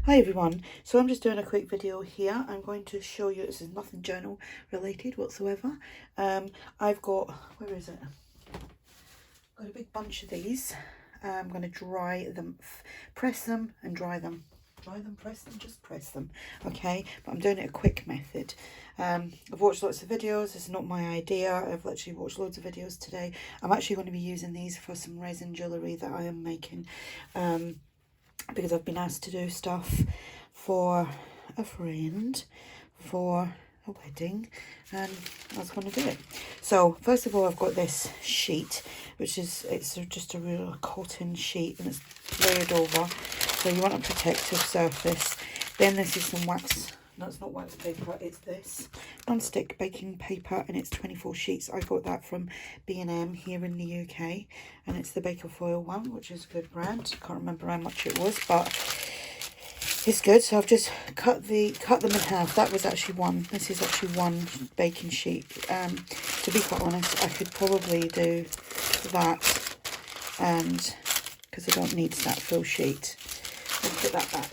Hi everyone, so I'm just doing a quick video here. I'm going to show you, this is nothing journal related whatsoever. I've got, where is it? Got a big bunch of these. I'm going to dry them, press them and dry them. Dry them, press them, just press them, okay? But I'm doing it a quick method. I've watched lots of videos, it's not my idea. I've literally watched loads of videos today. I'm actually going to be using these for some resin jewellery that I am making. Because I've been asked to do stuff for a friend for a wedding, and I was going to do it. So first of all, I've got this sheet, which is, it's just a real cotton sheet, and it's layered over, so you want a protective surface. Then this is some wax, no, it's not wax paper, it's this non-stick baking paper, and it's 24 sheets. I got that from B&M here in the UK, and it's the Baker Foil one, which is a good brand. I can't remember how much it was, but it's good. So I've just cut them in half. That was actually one. This is actually one baking sheet. To be quite honest, I could probably do that, and because I don't need that full sheet. I'll put that back.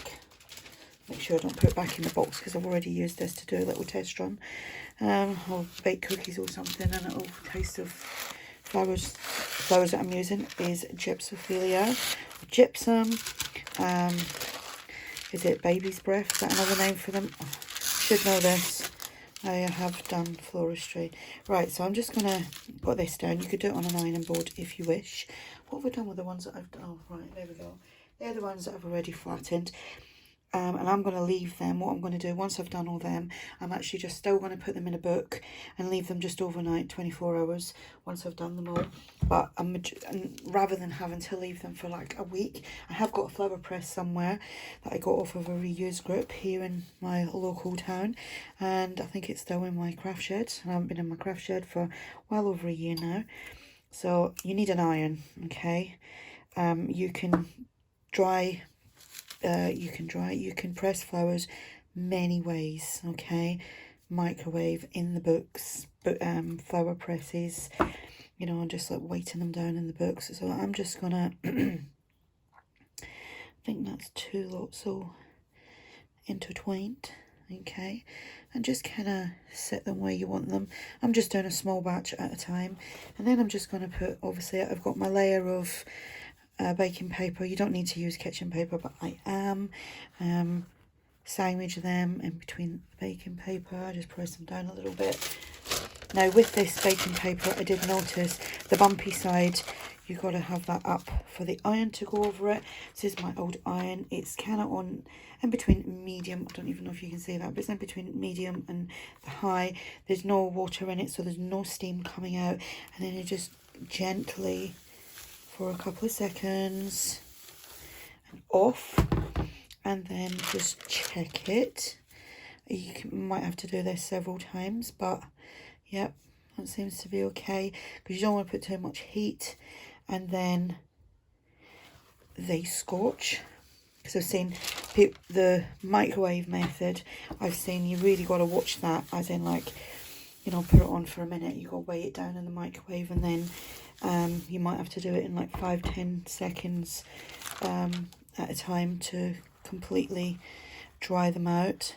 Make sure I don't put it back in the box, because I've already used this to do a little test run. Or bake cookies or something, and a little taste of flowers. Flowers that I'm using is gypsophilia, gypsum. Is it baby's breath? Is that another name for them? Oh, should know this. I have done floristry. Right, so I'm just gonna put this down. You could do it on an ironing board if you wish. What have we done with the ones that I've done? Oh, right, there we go. They're the ones that I've already flattened. And I'm going to leave them. What I'm going to do, once I've done all them, I'm actually just still going to put them in a book and leave them just overnight, 24 hours, once I've done them all. But rather than having to leave them for like a week, I have got a flower press somewhere that I got off of a reuse group here in my local town. And I think it's still in my craft shed. I haven't been in my craft shed for well over a year now. So you need an iron, okay? You can dry... you can press flowers many ways, okay? Microwave, in the books, but flower presses, you know, and just like weighting them down in the books. So I'm just gonna I think that's two lots all intertwined, okay, and just kind of set them where you want them. I'm just doing a small batch at a time, and then I'm just going to put, obviously I've got my layer of baking paper. You don't need to use kitchen paper, but I am. Sandwich them in between the baking paper. I just press them down a little bit. Now with this baking paper, I did notice the bumpy side, you've got to have that up for the iron to go over it. This is my old iron. It's kind of on in between medium. I don't even know if you can see that, but it's in between medium and the high. There's no water in it, so there's no steam coming out, and then you just gently, for a couple of seconds, and off, and then just check it. You might have to do this several times, but yep, that seems to be okay, because you don't want to put too much heat and then they scorch. Because I've seen the microwave method, I've seen you really got to watch that, as in like, you know, put it on for a minute, you got to weigh it down in the microwave, and then you might have to do it in like 5-10 seconds at a time to completely dry them out.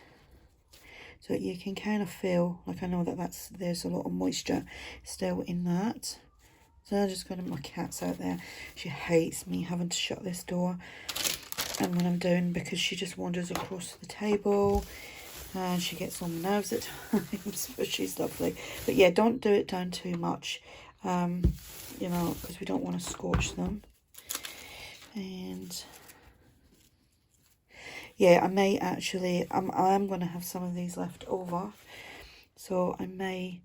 So you can kind of feel, like, I know that there's a lot of moisture still in that. So I'm just going to, my cat's out there. She hates me having to shut this door, and when I'm doing, because she just wanders across the table and she gets on my nerves at times, but she's lovely. But yeah, don't do it down too much, you know, because we don't want to scorch them. And yeah, I may actually, I'm going to have some of these left over, so I may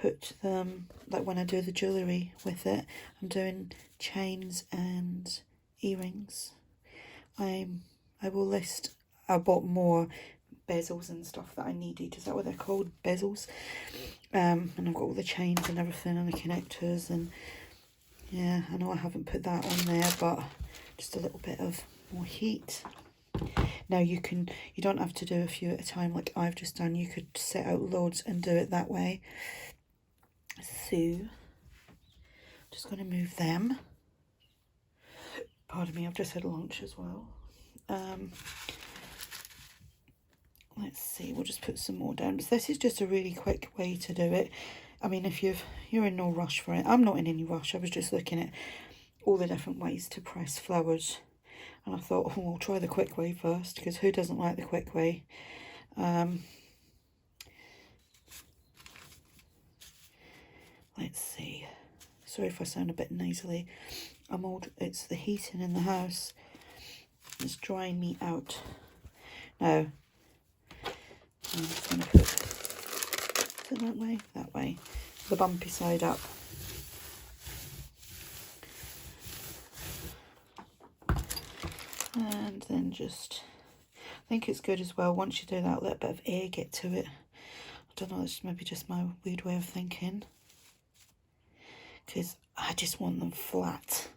put them, like when I do the jewellery with it, I'm doing chains and earrings. I will list, I bought more bezels and stuff that I needed. Is that what they're called? Bezels. And I've got all the chains and everything, and the connectors, and yeah, I know I haven't put that on there, but just a little bit of more heat. Now you don't have to do a few at a time like I've just done. You could set out loads and do it that way. So just going to move them. Pardon me, I've just had lunch as well. let's see, we'll just put some more down. But this is just a really quick way to do it. I mean, if you're in no rush for it. I'm not in any rush. I was just looking at all the different ways to press flowers. And I thought, oh, I'll try the quick way first, because who doesn't like the quick way? Let's see. Sorry if I sound a bit nasally. It's the heating in the house. It's drying me out. Now, I'm just going to put, is it that way? That way. The bumpy side up. And then just, I think it's good as well, once you do that, let a bit of air get to it. I don't know, it's maybe just my weird way of thinking. Because I just want them flat.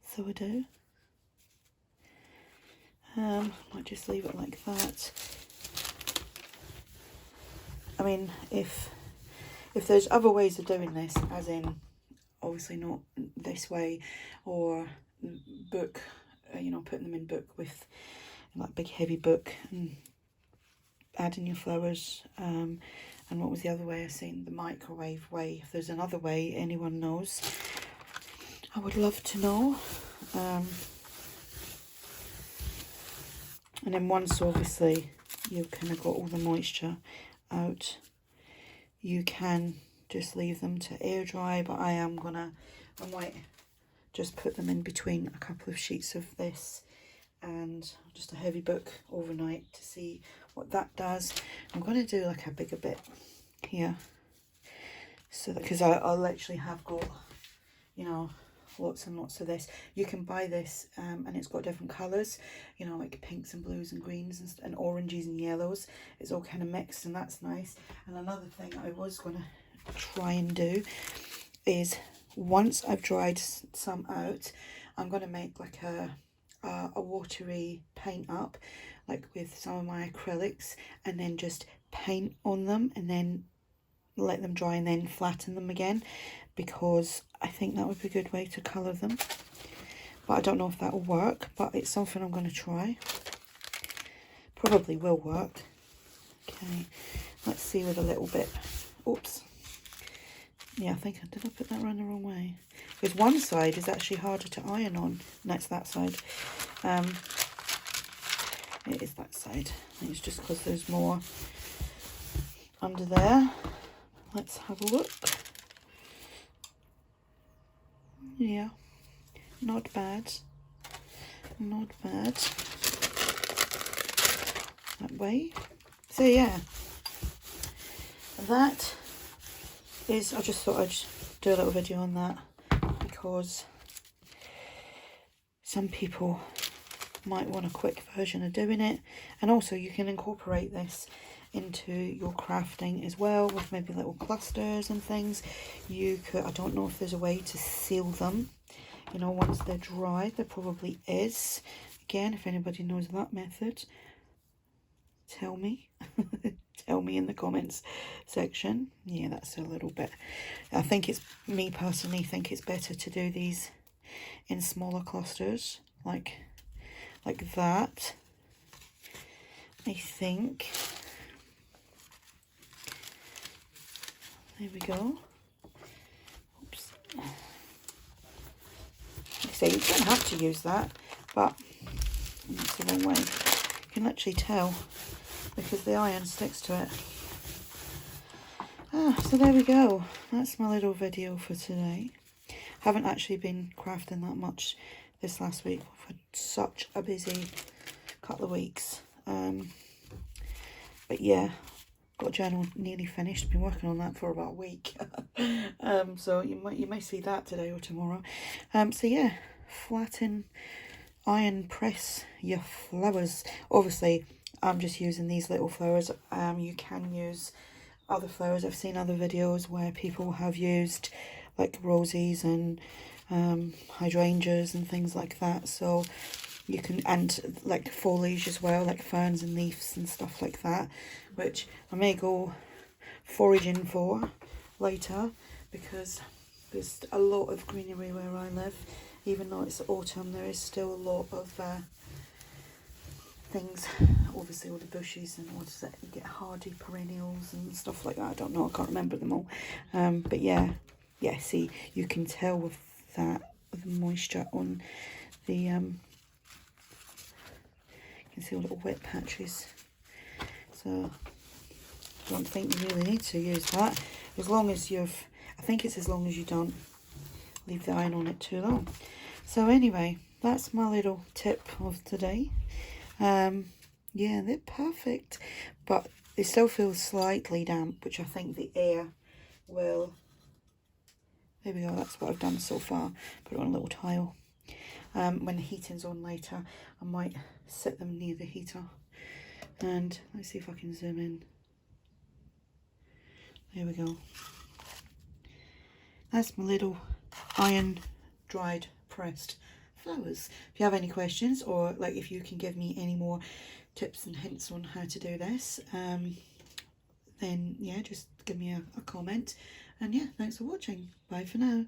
So I do. Might just leave it like that. I mean, if there's other ways of doing this, as in, obviously not this way, or book, you know, putting them in book with like big heavy book and adding your flowers, and what was the other way I seen? The microwave way. If there's another way anyone knows, I would love to know. And then once obviously you've kind of got all the moisture out, you can just leave them to air dry, but I might just put them in between a couple of sheets of this and just a heavy book overnight to see what that does. I'm going to do like a bigger bit here, so that, because I literally have got, you know, lots and lots of this. You can buy this and it's got different colours, you know, like pinks and blues and greens and oranges and yellows. It's all kind of mixed, and that's nice. And another thing I was going to try and do is, once I've dried some out, I'm going to make like a watery paint up, like with some of my acrylics, and then just paint on them and then let them dry and then flatten them again, because I think that would be a good way to colour them. But I don't know if that will work, but it's something I'm going to try. Probably will work. Okay, let's see with a little bit. Oops. Yeah, I think did I put that around the wrong way? Because one side is actually harder to iron on, and that's that side. It is that side. I think it's just because there's more under there. Let's have a look. Yeah, not bad. Not bad. That way. So yeah, that is, I just thought I'd do a little video on that, because some people might want a quick version of doing it, and also you can incorporate this into your crafting as well, with maybe little clusters and things. You could, I don't know if there's a way to seal them, you know, once they're dry. There probably is. Again, if anybody knows that method, tell me. Tell me in the comments section. Yeah, that's a little bit, I think it's, me personally think it's better to do these in smaller clusters, like that, I think. There we go. Oops. Like I say, you don't have to use that, but that's the wrong way. You can actually tell because the iron sticks to it. So there we go. That's my little video for today. Haven't actually been crafting that much this last week. I've had such a busy couple of weeks. But yeah, got a journal nearly finished. Been working on that for about a week. So you may see that today or tomorrow. So yeah, flatten, iron press your flowers. Obviously, I'm just using these little flowers. You can use other flowers. I've seen other videos where people have used like roses and hydrangeas and things like that. So you can, and like foliage as well, like ferns and leaves and stuff like that, which I may go foraging for later, because there's a lot of greenery where I live. Even though it's autumn, there is still a lot of things, obviously all the bushes and what is it, you get hardy perennials and stuff like that. I don't know, I can't remember them all. But yeah, see, you can tell with that, with the moisture on the, you can see all little wet patches. So I don't think you really need to use that, as long as you've, I think it's as long as you don't leave the iron on it too long. So anyway, that's my little tip of today. Yeah, they're perfect, but they still feel slightly damp, which I think the air will, there we go, that's what I've done so far. Put it on a little tile. When the heating's on later, I might set them near the heater. And let's see if I can zoom in. There we go. That's my little iron dried pressed flowers. If you have any questions, or like if you can give me any more tips and hints on how to do this, then yeah, just give me a comment. And yeah, thanks for watching. Bye for now.